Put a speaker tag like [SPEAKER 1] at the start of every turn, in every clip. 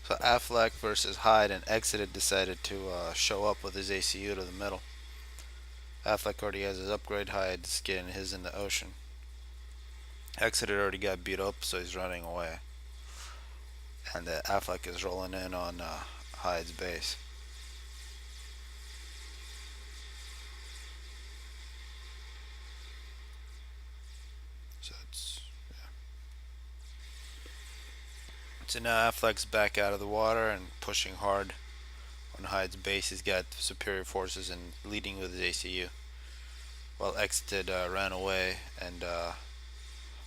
[SPEAKER 1] So Affleck versus Hyde, and Exited decided to show up with his ACU to the middle. Affleck already has his upgrade, Hyde's getting his in the ocean. Exited already got beat up, so he's running away. And Affleck is rolling in on Hyde's base. So it's So now Affleck's back out of the water and pushing hard on Hyde's base. He's got superior forces and leading with his ACU. While Exited ran away, and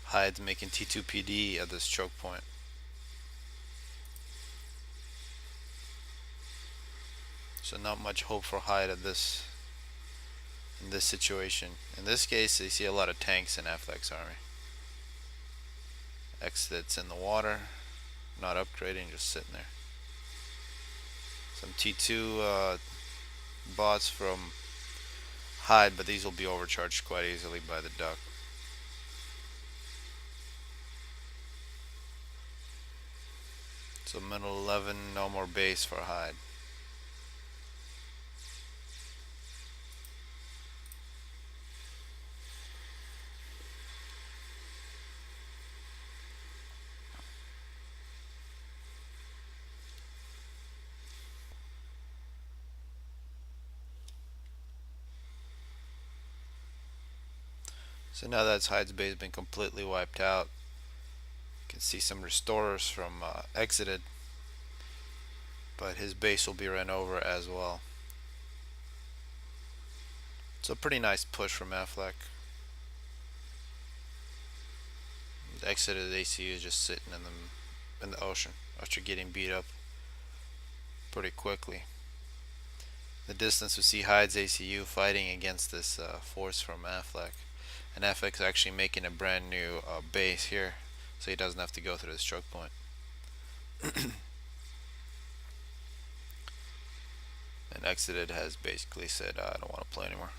[SPEAKER 1] Hyde's making T2PD at this choke point. So not much hope for Hyde at this in this situation. In this case, you see a lot of tanks in Affleck's army. Exited's in the water, not upgrading, just sitting there. Some T2 bots from Hyde, but these will be overcharged quite easily by the duck. So middle 11, no more base for Hyde. So now that Hyde's base has been completely wiped out, you can see some restorers from Exited, but his base will be run over as well. It's a pretty nice push from Affleck. The Exited ACU is just sitting in the ocean after getting beat up pretty quickly. The distance we see Hyde's ACU fighting against this force from Affleck. And Affleck's actually making a brand new base here, so he doesn't have to go through this choke point. And Exited has basically said, I don't want to play anymore.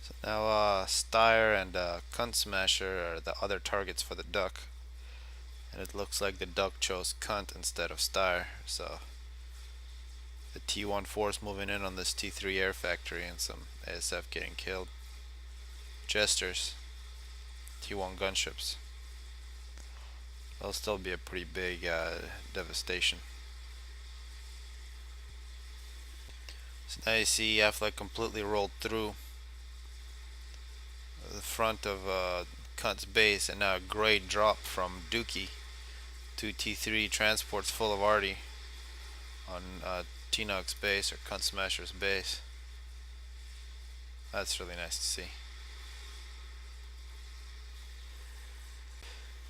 [SPEAKER 1] So now Styre and Cunt Smasher are the other targets for the duck. And it looks like the duck chose Cunt instead of Styre. So the T1 force moving in on this T3 air factory, and some ASF getting killed. Jesters, T1 gunships. That'll still be a pretty big devastation. So now you see Affleck completely rolled through the front of Cunt's base, and now a great drop from Dookie. Two T3 transports full of arty on T-Nug's base, or Cunt Smasher's base. That's really nice to see.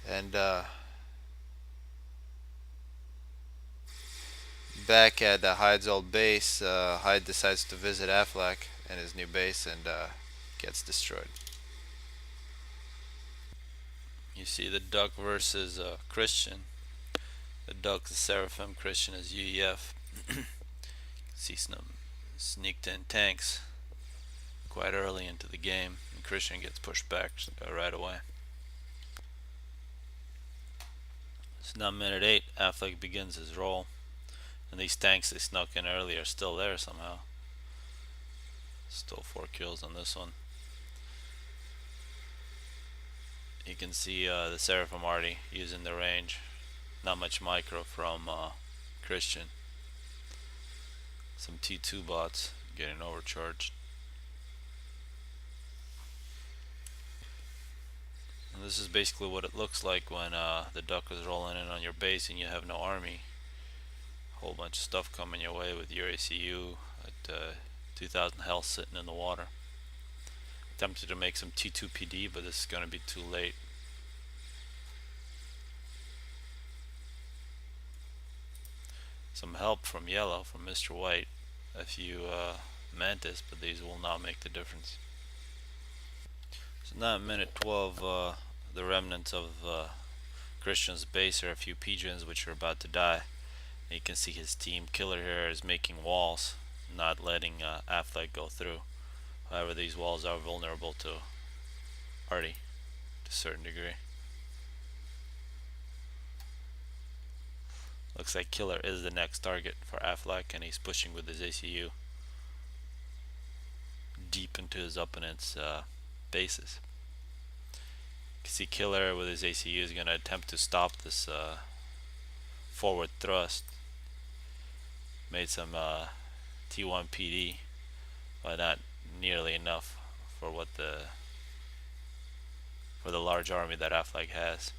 [SPEAKER 1] And back at Hyde's old base, Hyde decides to visit Affleck and his new base, and gets destroyed. You see the duck versus Christian. The duck is Seraphim, Christian is UEF. See some sneaked in tanks quite early into the game, and Christian gets pushed back right away. So now minute 8, Affleck begins his roll, and these tanks they snuck in earlier are still there somehow. Still 4 kills on this one. You can see the Seraphim arty using the range. Not much micro from Christian. Some T2 bots getting overcharged. And this is basically what it looks like when the duck is rolling in on your base and you have no army. A whole bunch of stuff coming your way with your ACU at 2000 health sitting in the water. Attempted to make some T2 PD, but this is going to be too late. Some help from yellow, from Mr. White, a few mantis, but these will not make the difference. So now at minute 12, the remnants of Christian's base are a few pigeons which are about to die. And you can see his team killer here is making walls, not letting Affleck go through. However, these walls are vulnerable to arty to a certain degree. Looks like Killer is the next target for Affleck, and he's pushing with his ACU deep into his opponent's bases. You can see Killer with his ACU is going to attempt to stop this forward thrust. Made some T1 PD, but not nearly enough for the large army that Affleck has.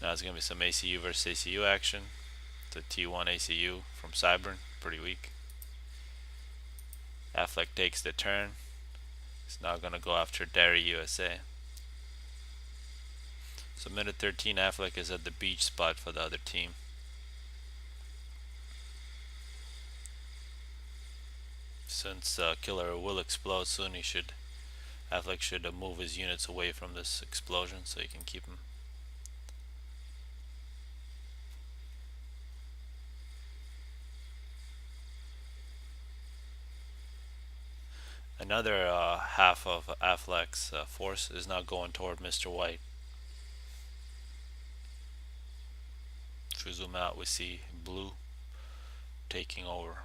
[SPEAKER 1] Now it's going to be some ACU versus ACU action. It's a T1 ACU from Cybern, pretty weak. Affleck takes the turn. He's now going to go after Dairy USA. So minute 13, Affleck is at the beach spot for the other team. Since Killer will explode soon, Affleck should move his units away from this explosion so he can keep him. Another half of Affleck's force is now going toward Mr. White. If we zoom out, we see blue taking over.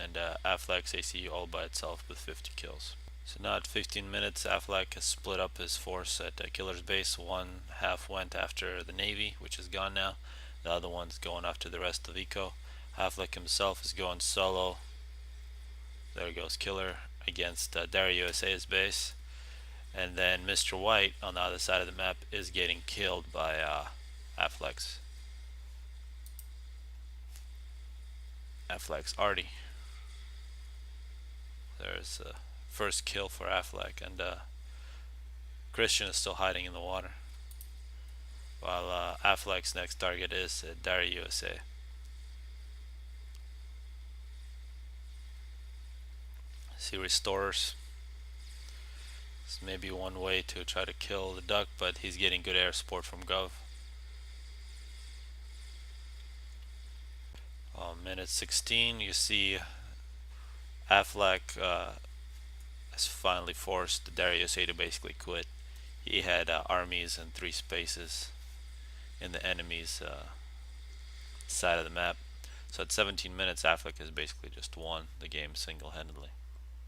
[SPEAKER 1] And Affleck's ACU all by itself with 50 kills. So now at 15 minutes, Affleck has split up his force at Killer's base. One half went after the Navy, which is gone now. The other one's going after the rest of Eco. Affleck himself is going solo. There goes Killer against Dairy USA's base. And then Mr. White on the other side of the map is getting killed by Affleck's arty. There's a first kill for Affleck, and Cristian is still hiding in the water, while Affleck's next target is Dairy USA. See restorers. This may be one way to try to kill the duck, but he's getting good air support from Gov. Minute 16, you see Affleck has finally forced Dairy USA to basically quit. He had armies in 3 spaces in the enemy's side of the map. So at 17 minutes, Affleck has basically just won the game single-handedly.